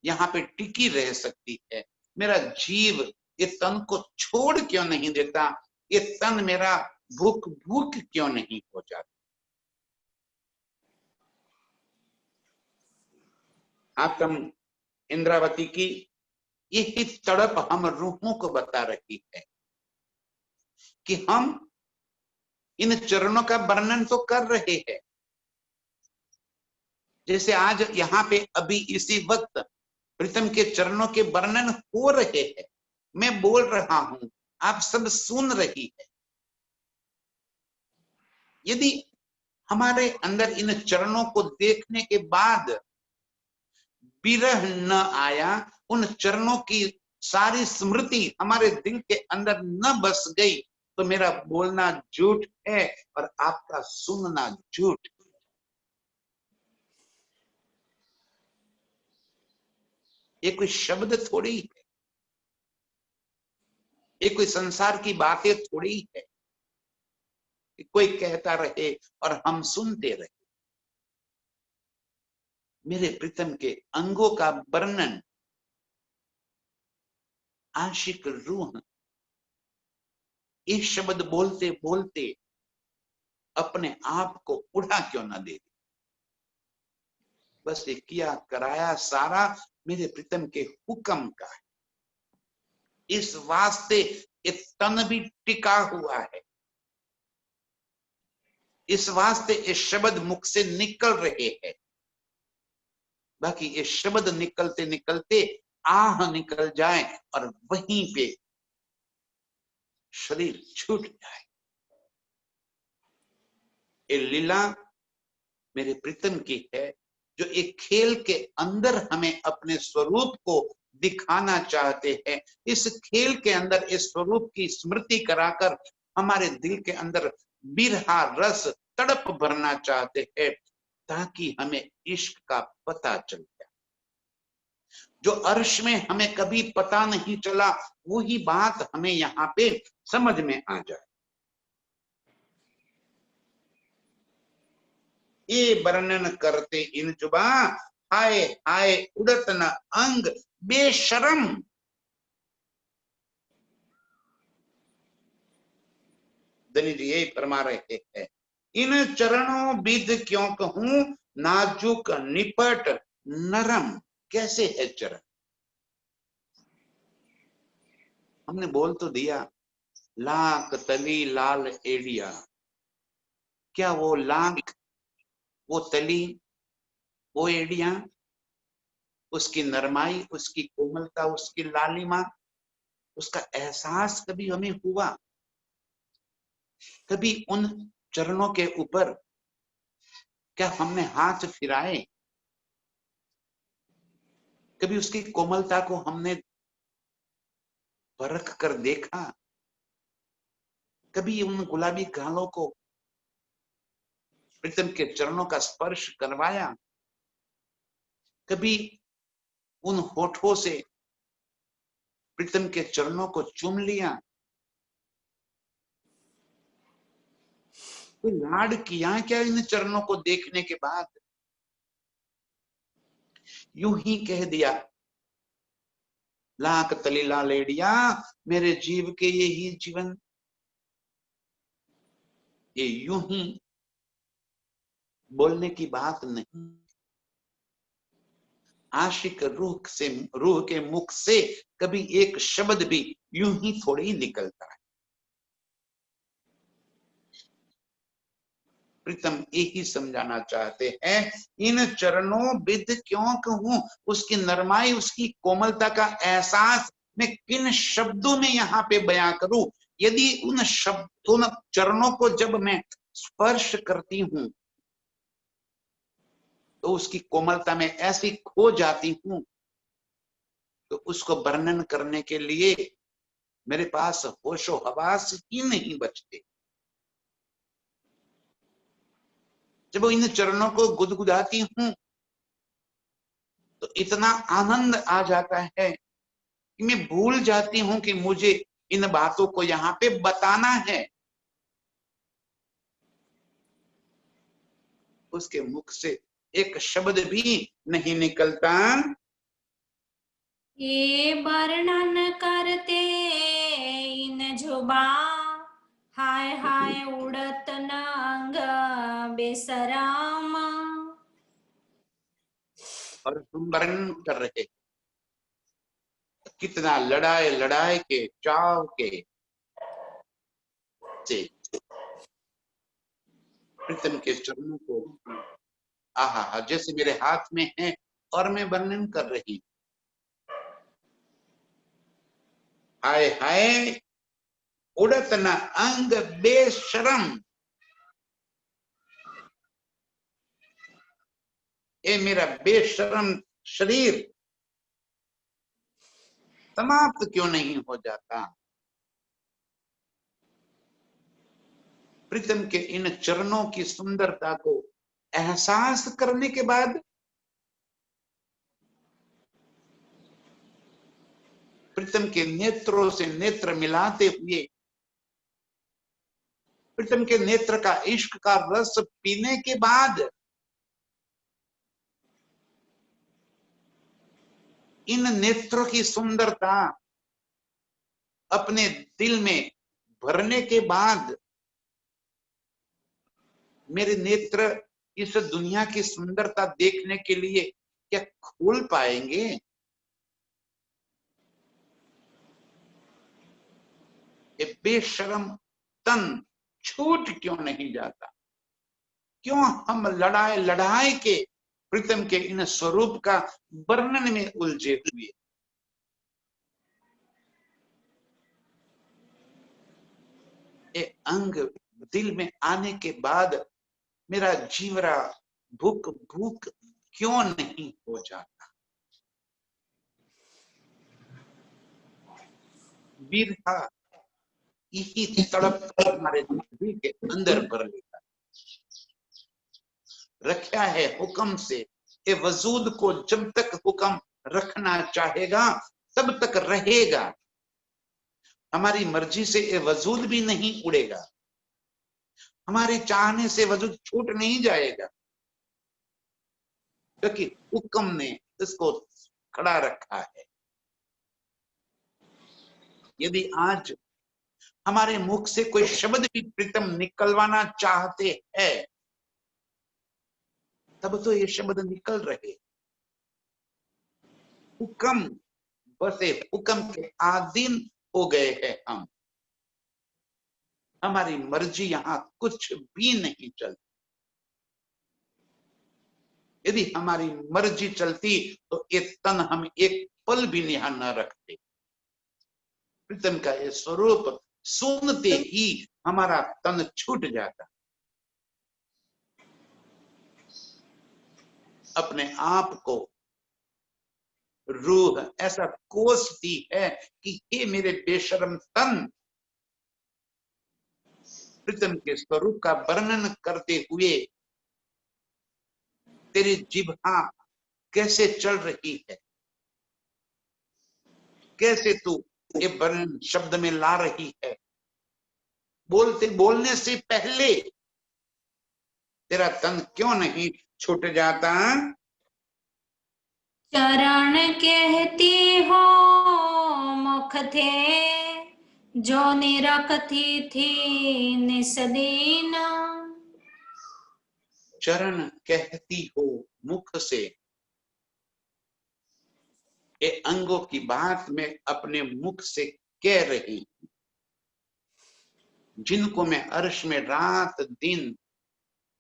यहाँ पे टिकी रह सकती है? मेरा जीव ये तन को छोड़ क्यों नहीं देता? ये तन मेरा भूख भूख क्यों नहीं हो जाता? आत्म इंद्रावती की यही तड़प हम रूहों को बता रही है कि हम इन चरणों का वर्णन तो कर रहे हैं, जैसे आज यहाँ पे अभी इसी वक्त प्रीतम के चरणों के वर्णन हो रहे हैं, मैं बोल रहा हूं, आप सब सुन रही है। यदि हमारे अंदर इन चरणों को देखने के बाद विरह न आया, उन चरणों की सारी स्मृति हमारे दिल के अंदर न बस गई, तो मेरा बोलना झूठ है और आपका सुनना झूठ। ये कोई शब्द थोड़ी है, ये कोई संसार की बातें थोड़ी है, कोई कहता रहे और हम सुनते रहे। मेरे प्रीतम के अंगों का वर्णन आशिक रूह ये शब्द बोलते बोलते अपने आप को उड़ा क्यों ना दे? बस ये किया कराया सारा मेरे प्रीतम के हुक्म का है। इस वास्ते ये तन भी टिका हुआ है, इस वास्ते ये शब्द मुख से निकल रहे हैं। बाकी ये शब्द निकलते निकलते आह निकल जाए और वहीं पे शरीर छूट जाए। ये लीला मेरे प्रीतम की है, जो एक खेल के अंदर हमें अपने स्वरूप को दिखाना चाहते हैं। इस खेल के अंदर इस स्वरूप की स्मृति कराकर हमारे दिल के अंदर बिरहा रस तड़प भरना चाहते हैं, ताकि हमें इश्क का पता चल जाए। जो अर्श में हमें कभी पता नहीं चला, वही बात हमें यहाँ पे समझ में आ जाए। ये वर्णन करते इन जुबा, हाय हाय उड़त न अंग बेशरम। दनी जी यही फरमा रहे हैं, इन चरणों विद क्यों कहूं, नाजुक निपट नरम। कैसे है चरण? हमने बोल तो दिया, लाख तली लाल एड़िया। क्या वो लाख वो तली, वो एड़ियां, उसकी नरमाई, उसकी कोमलता, उसकी लालिमा, उसका एहसास कभी हमें हुआ? कभी उन चरणों के ऊपर क्या हमने हाथ फिराए? कभी उसकी कोमलता को हमने परख कर देखा? कभी उन गुलाबी गालों को प्रीतम के चरणों का स्पर्श करवाया? कभी उन होठों से प्रीतम के चरणों को चूम लिया? कोई लाड किया क्या इन चरणों को देखने के बाद? यूं ही कह दिया, लाख तली लालेड़िया, मेरे जीव के ये ही जीवन। ये यूं ही बोलने की बात नहीं। आशिक रूह के मुख से कभी एक शब्द भी यूं ही थोड़ी ही निकलता है। प्रीतम यही समझाना चाहते हैं, इन चरणों बिद क्यों कहूं, उसकी नरमाई, उसकी कोमलता का एहसास मैं किन शब्दों में यहाँ पे बयां करूं? यदि उन चरणों को जब मैं स्पर्श करती हूं तो उसकी कोमलता में ऐसी खो जाती हूं, तो उसको वर्णन करने के लिए मेरे पास होशो हवास ही नहीं बचते। जब इन चरणों को गुदगुदाती हूं तो इतना आनंद आ जाता है कि मैं भूल जाती हूं कि मुझे इन बातों को यहाँ पे बताना है। उसके मुख से एक शब्द भी नहीं निकलता। ये वर्णन करते इन जुबा, हाय हाय उड़त नंग बेसराम। और हम वर्णन कर रहे, कितना लड़ाए लड़ाए के चाव के से प्रीतम के चरणों को, आहा, जैसे मेरे हाथ में है और मैं वर्णन कर रही। हाय हाय उड़त न अंग बेशरम, ये मेरा बेशरम शरीर समाप्त क्यों नहीं हो जाता? प्रीतम के इन चरणों की सुंदरता को एहसास करने के बाद प्रीतम के नेत्रों से नेत्र मिलाते हुए, प्रीतम के नेत्र का इश्क का रस पीने के बाद इन नेत्रों की सुंदरता अपने दिल में भरने के बाद मेरे नेत्र इस दुनिया की सुंदरता देखने के लिए क्या खोल पाएंगे? ये बेशर्म तन छूट क्यों नहीं जाता? क्यों हम लड़ाए लड़ाए के प्रीतम के इन स्वरूप का वर्णन में उलझे हुए? ये अंग दिल में आने के बाद मेरा जीवरा भूख भूख क्यों नहीं हो जाता? बिरहा यही तड़प हमारे दिल के अंदर भर लेता। रखा है हुक्म से, ये वजूद को जब तक हुक्म रखना चाहेगा तब तक रहेगा। हमारी मर्जी से ये वजूद भी नहीं उड़ेगा, हमारे चाहने से वजूद छूट नहीं जाएगा, क्योंकि हुक्म ने इसको खड़ा रखा है। यदि आज हमारे मुख से कोई शब्द भी प्रीतम निकलवाना चाहते हैं तब तो ये शब्द निकल रहे। हुक्म, बसे हुक्म के अधीन हो गए हैं हम, हमारी मर्जी यहाँ कुछ भी नहीं चलती। यदि हमारी मर्जी चलती तो ये तन हम एक पल भी यहाँ न रखते। प्रीतम का ये स्वरूप सुनते ही हमारा तन छूट जाता, अपने आप को रूह ऐसा कोसती है कि हे मेरे बेशर्म तन, प्रीतम के स्वरूप का वर्णन करते हुए तेरी जिह्वा कैसे चल रही है, कैसे तू ये वर्णन शब्द में ला रही है। बोलने से पहले तेरा तन क्यों नहीं छूट जाता? चरण कहती हो मुख थे, जो निरखती थी निस्दीन। चरण कहती हो मुख से, ये अंगों की बात मैं अपने मुख से कह रही, जिनको मैं अर्श में रात दिन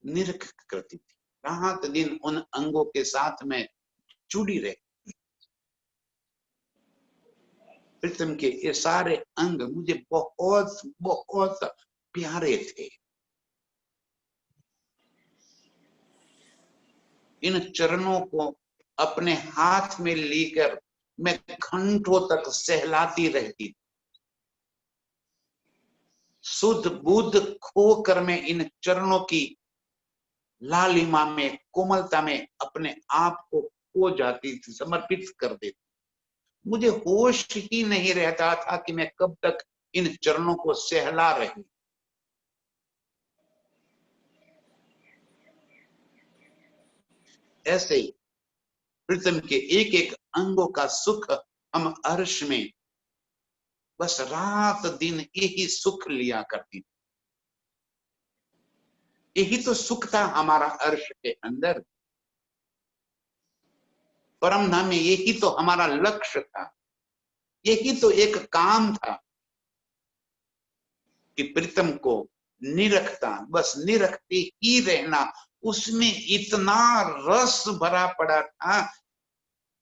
निरख करती थी, रात दिन उन अंगों के साथ में जुड़ी रही। प्रीतम के ये सारे अंग मुझे बहुत बहुत प्यारे थे। इन चरणों को अपने हाथ में लेकर मैं घंटों तक सहलाती रहती, शुद्ध बुद्ध खोकर मैं इन चरणों की लालिमा में, कोमलता में अपने आप को खो जाती थी, समर्पित कर देती। मुझे होश ही नहीं रहता था कि मैं कब तक इन चरणों को सहला रही। ऐसे ही प्रीतम के एक एक अंगों का सुख हम अर्श में बस रात दिन यही सुख लिया करती, यही तो सुख था हमारा अर्श के अंदर। परम धाम में यही तो हमारा लक्ष्य था, यही तो एक काम था कि प्रीतम को निरखता, बस निरखते ही रहना। उसमें इतना रस भरा पड़ा था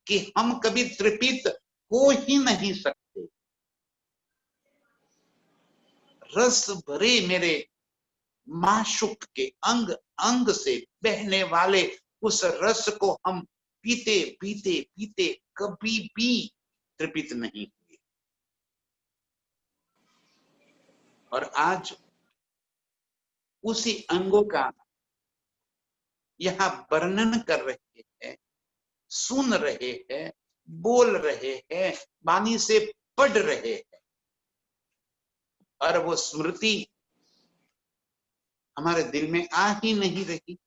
कि हम कभी तृप्त हो ही नहीं सकते। रस भरे मेरे माशुक के अंग अंग से बहने वाले उस रस को हम पीते पीते पीते कभी भी तृप्त नहीं हुए। और आज उसी अंगों का यहाँ वर्णन कर रहे हैं, सुन रहे हैं, बोल रहे हैं, वाणी से पढ़ रहे हैं, और वो स्मृति हमारे दिल में आ ही नहीं रही।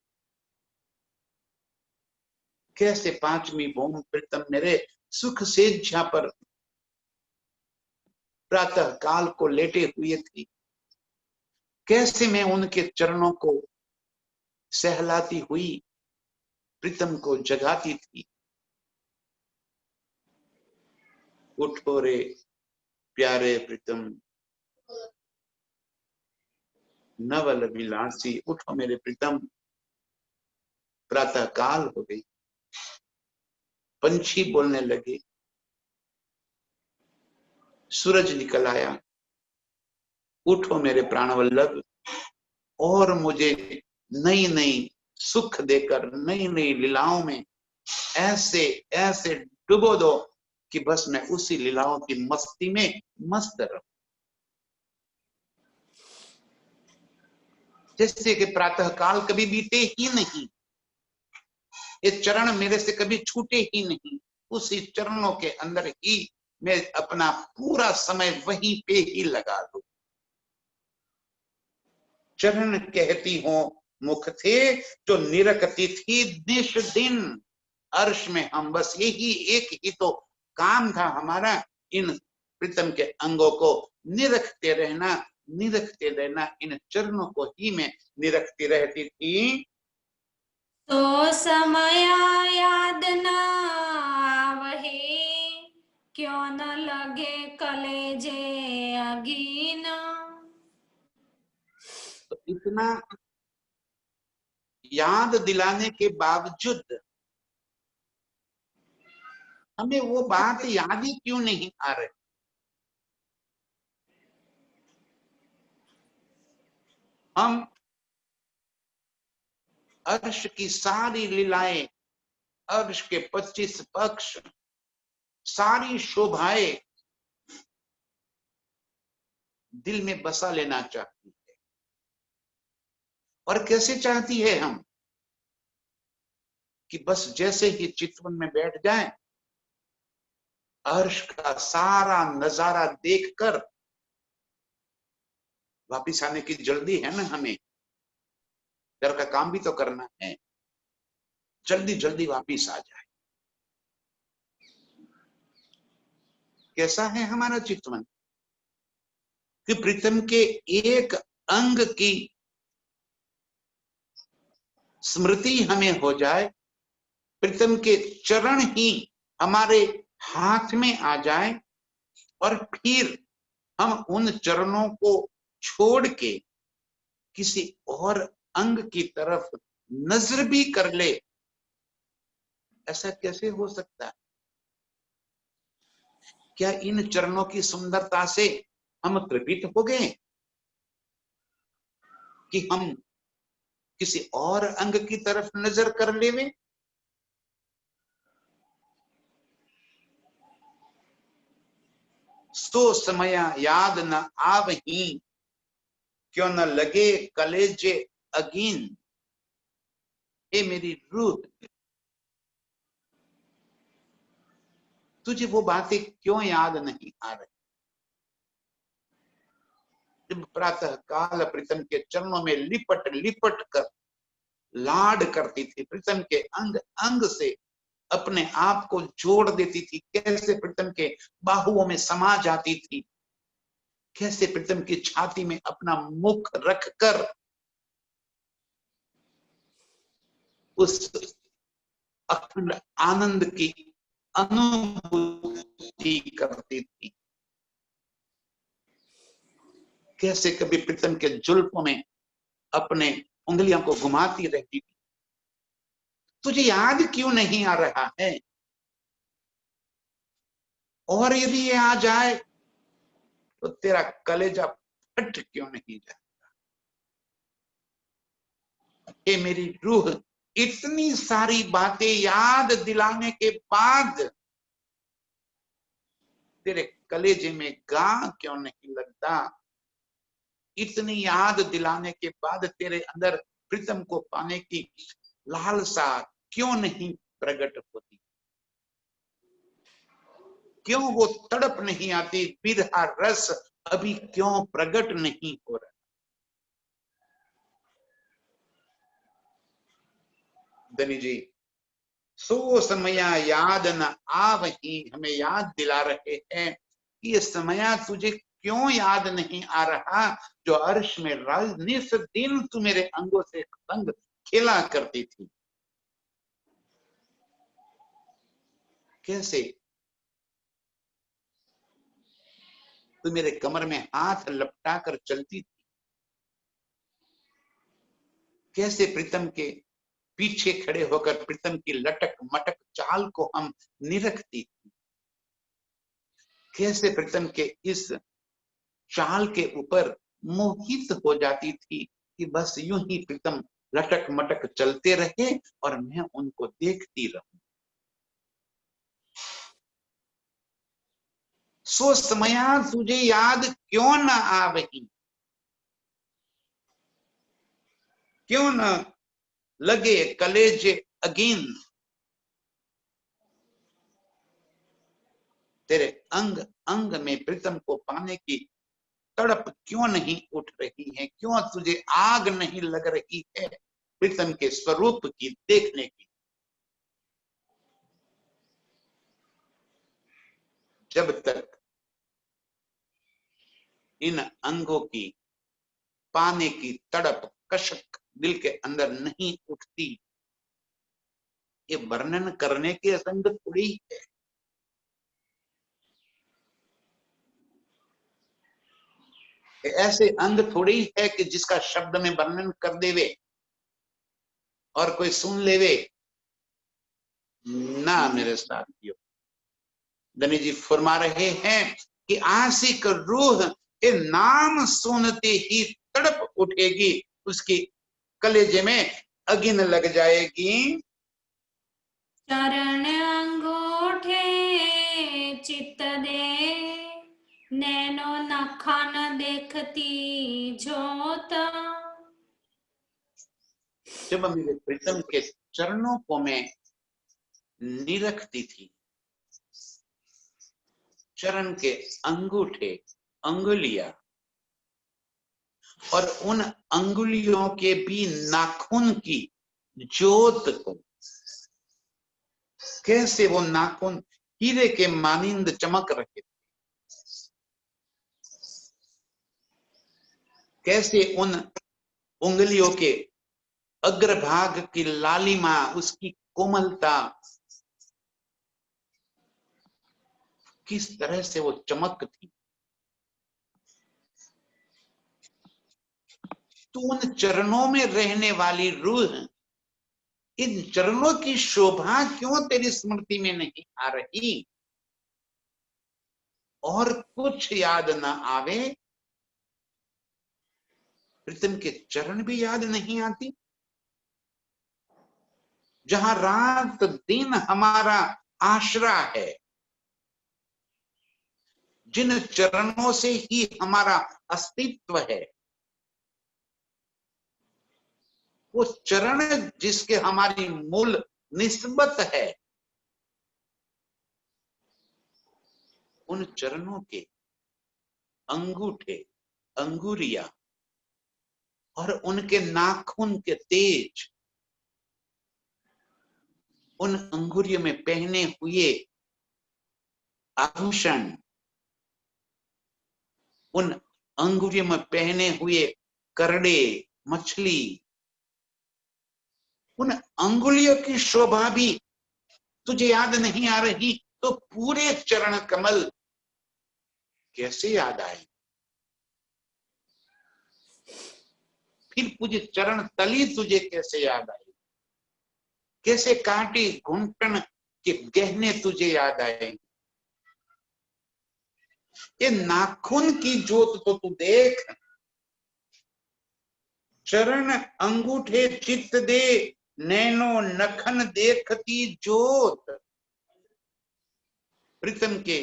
कैसे पांचवी भौम प्रीतम मेरे सुख सेज्जा पर प्रातः काल को लेटे हुए थी, कैसे मैं उनके चरणों को सहलाती हुई प्रीतम को जगाती थी। उठो रे प्यारे प्रीतम, नवल विलासी, उठो मेरे प्रीतम, प्रातः काल हो गई, पंछी बोलने लगे, सूरज निकल आया, उठो मेरे प्राणवल्लभ, और मुझे नई नई सुख देकर नई नई लीलाओं में ऐसे ऐसे डुबो दो कि बस मैं उसी लीलाओं की मस्ती में मस्त रहूं। जैसे कि प्रातः काल कभी बीते ही नहीं, ये चरण मेरे से कभी छूटे ही नहीं, उसी चरणों के अंदर ही मैं अपना पूरा समय वहीं पे ही लगा दूं। चरण कहती हो मुख थे, जो निरखती थी निश दिन। अर्श में हम बस यही एक ही तो काम था हमारा, इन प्रीतम के अंगों को निरखते रहना, निरखते रहना। इन चरणों को ही मैं निरखती रहती थी। तो समय याद न आवहे, क्यों न लगे कलेजे अगीन। तो इतना याद दिलाने के बावजूद हमें वो बात याद ही क्यों नहीं आ रही? हम अर्श की सारी लीलाएं, अर्श के 25 पक्ष, सारी शोभाएं दिल में बसा लेना चाहती है। और कैसे चाहती है हम? कि बस जैसे ही चितवन में बैठ जाए, अर्श का सारा नजारा देखकर वापिस आने की जल्दी है ना हमें, घर का काम भी तो करना है, जल्दी जल्दी वापिस आ जाए। कैसा है हमारा चितवन? कि प्रीतम के एक अंग की स्मृति हमें हो जाए, प्रीतम के चरण ही हमारे हाथ में आ जाए, और फिर हम उन चरणों को छोड़ के किसी और अंग की तरफ नजर भी कर ले। ऐसा कैसे हो सकता है? क्या इन चरणों की सुंदरता से हम तृप्त हो गए कि हम किसी और अंग की तरफ नजर कर लेवे? सो समय याद न आवही, क्यों न लगे कलेजे अगीन। ए मेरी रूह, तुझे वो बातें क्यों याद नहीं आ रही? जब प्रातः काल प्रीतम के चरणों में लिपट लिपट कर लाड करती थी, प्रीतम के अंग अंग से अपने आप को जोड़ देती थी, कैसे प्रीतम के बाहुओं में समा जाती थी, कैसे प्रीतम की छाती में अपना मुख रखकर उस अखंड आनंद की अनुभूति करती थी, कैसे कभी प्रीतम के जुल्फों में अपने उंगलियों को घुमाती रहती थी। तुझे याद क्यों नहीं आ रहा है? और यदि ये आ जाए तो तेरा कलेजा फट क्यों नहीं जाता? ये मेरी रूह, इतनी सारी बातें याद दिलाने के बाद तेरे कलेजे में गा क्यों नहीं लगता? इतनी याद दिलाने के बाद तेरे अंदर प्रीतम को पाने की लालसा क्यों नहीं प्रकट होती? क्यों वो तड़प नहीं आती? विरहा रस अभी क्यों प्रकट नहीं हो रहा? धनी जी, सो समय याद न आवही, हमें याद दिला रहे हैं कि ये समय तुझे क्यों याद नहीं आ रहा, जो अर्श में निस दिन तू मेरे अंगों से संग खेला करती थी। कैसे तू मेरे कमर में हाथ लपटा कर चलती थी, कैसे प्रीतम के पीछे खड़े होकर प्रीतम की लटक मटक चाल को हम निरखती थी, कैसे प्रीतम के इस चाल के ऊपर मोहित हो जाती थी कि बस यूं ही प्रीतम लटक मटक चलते रहे और मैं उनको देखती रहूं। सो समया तुझे याद क्यों न आवही, क्यों न लगे कलेजे अगेन। तेरे अंग अंग में प्रीतम को पाने की तड़प क्यों नहीं उठ रही है? क्यों तुझे आग नहीं लग रही है प्रीतम के स्वरूप की देखने की? जब तक इन अंगों की पाने की तड़प कशक दिल के अंदर नहीं उठती, ये वर्णन करने के संग थोड़ी है। ऐसे अंग थोड़ी है कि जिसका शब्द में वर्णन कर देवे। और कोई सुन लेवे ना मेरे साथियों। धनी जी फरमा रहे हैं कि आशिक रूह ये नाम सुनते ही तड़प उठेगी, उसकी कलेजे में अगिन लग जाएगी। चरण अंगूठे चित्त दे, नैनो नखन देखती जोत। जब मेरे प्रीतम के चरणों को मैं निरखती थी, चरण के अंगूठे, अंगुलियां, और उन अंगुलियों के भी नाखून की जोत को, कैसे वो नाखून हीरे के मानिंद चमक रहे थे, कैसे उन उंगलियों के अग्रभाग की लालिमा, उसकी कोमलता, किस तरह से वो चमक थी। तो उन चरणों में रहने वाली रूह, इन चरणों की शोभा क्यों तेरी स्मृति में नहीं आ रही? और कुछ याद न आवे, प्रीतम के चरण भी याद नहीं आती? जहां रात दिन हमारा आश्रा है, जिन चरणों से ही हमारा अस्तित्व है, वो चरण जिसके हमारी मूल निस्बत है, उन चरणों के अंगूठे, अंगुरिया और उनके नाखून के तेज, उन अंगुरियों में पहने हुए आभूषण, उन अंगुरियों में पहने हुए करड़े, मछली, उन अंगुलियों की शोभा भी तुझे याद नहीं आ रही, तो पूरे चरण कमल कैसे याद आए? फिर तुझे चरण तली तुझे कैसे याद आई? कैसे काटी घुंटन के गहने तुझे याद आए? ये नाखून की जोत तो तू देख, चरण अंगूठे चित्त दे, नैनो नखन देखती जोत। प्रीतम के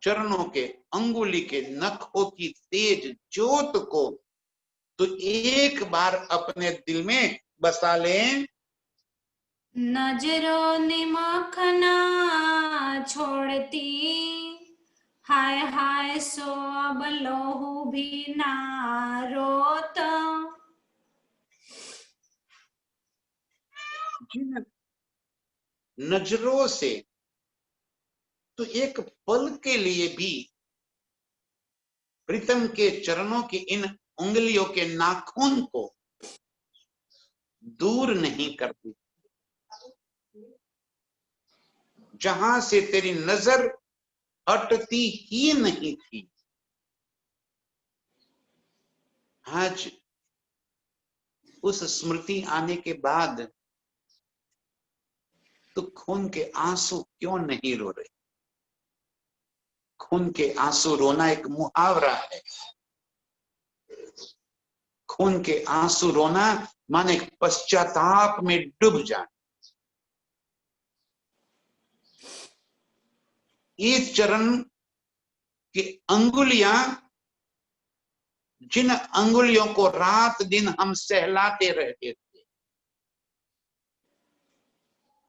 चरणों के अंगुली के नखों की तेज जोत को तो एक बार अपने दिल में बसा ले। नजरों निमखना छोड़ती, हाय हाय सो अब लोहू भी ना रोत। जिन नजरों से तो एक पल के लिए भी प्रीतम के चरणों की इन उंगलियों के नाखून को दूर नहीं करती, जहां से तेरी नजर हटती ही नहीं थी, आज उस स्मृति आने के बाद तो खून के आंसू क्यों नहीं रो रहे? खून के आंसू रोना एक मुहावरा है। खून के आंसू रोना माने पश्चाताप में डूब जाना। ये चरण की अंगुलियां, जिन अंगुलियों को रात दिन हम सहलाते रहते थे,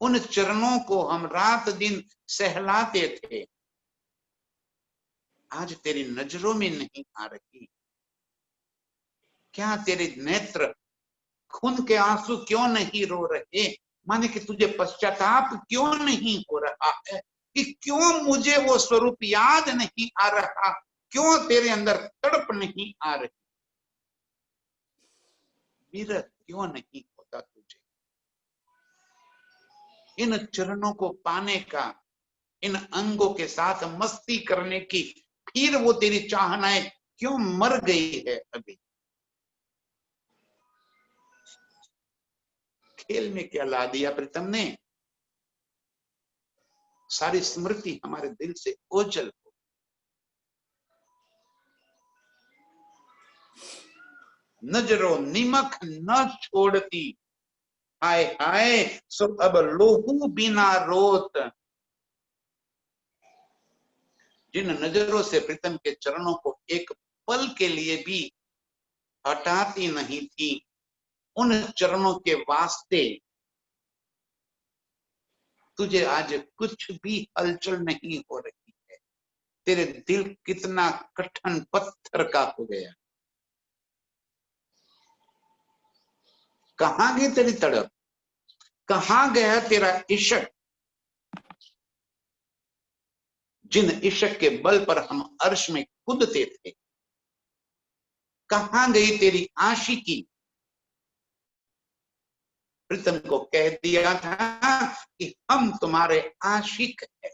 उन चरणों को हम रात दिन सहलाते थे, आज तेरी नजरों में नहीं आ रही। क्या तेरे नेत्र खून के आंसू क्यों नहीं रो रहे? माने कि तुझे पश्चाताप क्यों नहीं हो रहा है कि क्यों मुझे वो स्वरूप याद नहीं आ रहा, क्यों तेरे अंदर तड़प नहीं आ रही, विरह क्यों नहीं होता तुझे? इन चरणों को पाने का, इन अंगों के साथ मस्ती करने की फिर वो तेरी चाहनाएं क्यों मर गई है अभी? खेल में क्या ला दिया प्रीतम ने, सारी स्मृति हमारे दिल से ओझल हो। नजरों निमक न छोड़ती, हाय हाय सो अब लोहू बिना रोत। जिन नजरों से प्रीतम के चरणों को एक पल के लिए भी हटाती नहीं थी, उन चरणों के वास्ते तुझे आज कुछ भी हलचल नहीं हो रही है। तेरे दिल कितना कठिन पत्थर का हो गया। कहां गई तेरी तड़प, कहां गया तेरा इश्क, जिन इश्क के बल पर हम अर्श में कूदते थे। कहां गई तेरी आशिकी। प्रीतम को कह दिया था कि हम तुम्हारे आशिक हैं,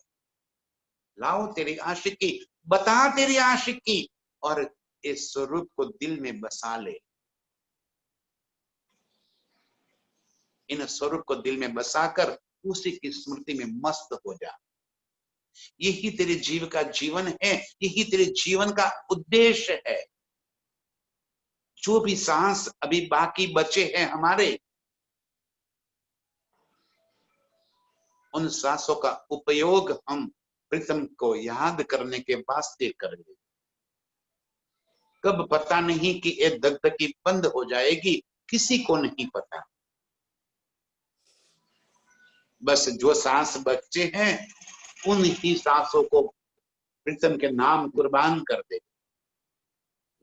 लाओ तेरी आशिकी, बता तेरी आशिकी, और इस स्वरूप को दिल में बसा ले। इन स्वरूप को दिल में बसाकर उसी की स्मृति में मस्त हो जा। यही तेरे जीव का जीवन है, यही तेरे जीवन का उद्देश्य है। जो भी सांस अभी बाकी बचे हैं हमारे, उन सांसों का उपयोग हम प्रीतम को याद करने के वास्ते करेंगे। कब पता नहीं कि ये दगदगी बंद हो जाएगी, किसी को नहीं पता। बस जो सांस बचे हैं उन ही सांसों को प्रीतम के नाम कुर्बान कर दे।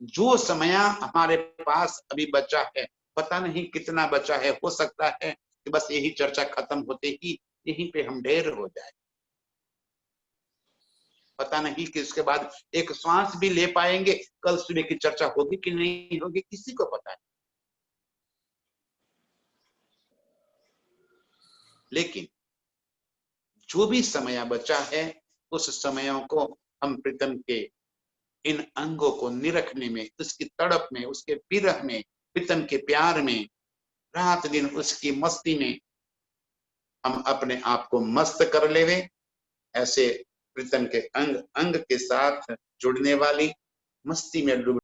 जो समय हमारे पास अभी बचा है, पता नहीं कितना बचा है, हो सकता है कि बस यही चर्चा खत्म होते ही यहीं पे हम ढेर हो जाए। पता नहीं कि इसके बाद एक श्वास भी ले पाएंगे, कल सुबह की चर्चा होगी कि नहीं होगी, किसी को पता नहीं। लेकिन जो भी समय बचा है, उस समयों को हम प्रीतम के इन अंगों को निरखने में, उसकी तड़प में, उसके विरह में, प्रीतम के प्यार में, रात दिन उसकी मस्ती में हम अपने आप को मस्त कर लेवे। ऐसे प्रीतम के अंग अंग के साथ जुड़ने वाली, मस्ती में डूब